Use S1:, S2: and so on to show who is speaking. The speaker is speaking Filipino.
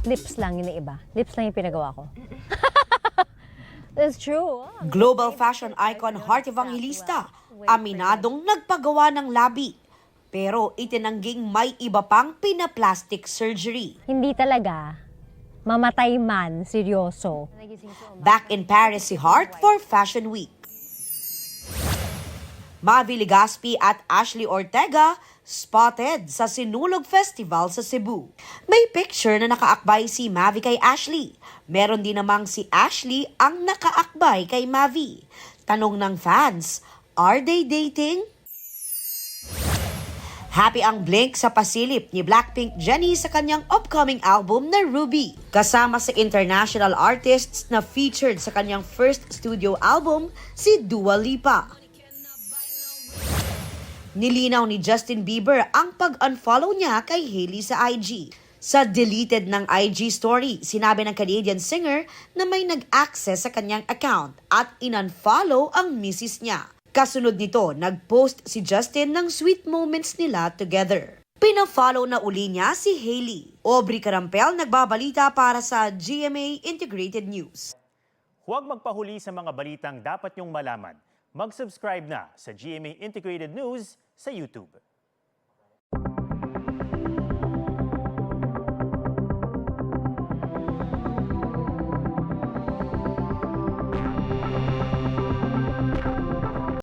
S1: Lips lang yun na iba. Lips lang yung pinagawa ko. That's true.
S2: Global fashion icon Heart Evangelista, aminadong nagpagawa ng labi. Pero itinangging may iba pang pinaplastic surgery.
S1: Hindi talaga. Mamatay man, seryoso.
S2: Back in Paris si Heart for Fashion Week. Mavi Legaspi at Ashley Ortega spotted sa Sinulog Festival sa Cebu. May picture na nakaakbay si Mavi kay Ashley. Meron din namang si Ashley ang nakaakbay kay Mavi. Tanong ng fans, are they dating? Happy ang Blink sa pasilip ni Blackpink Jennie sa kanyang upcoming album na Ruby. Kasama sa international artists na featured sa kanyang first studio album, si Dua Lipa. Nilinaw ni Justin Bieber ang pag-unfollow niya kay Hailey sa IG. Sa deleted ng IG story, sinabi ng Canadian singer na may nag-access sa kanyang account at in-unfollow ang misis niya. Kasunod nito, nag-post si Justin ng sweet moments nila together. Pina-follow na uli niya si Hailey. Aubrey Carampel nagbabalita para sa GMA Integrated News.
S3: Huwag magpahuli sa mga balitang dapat niyong malaman. Mag-subscribe na sa GMA Integrated News sa YouTube.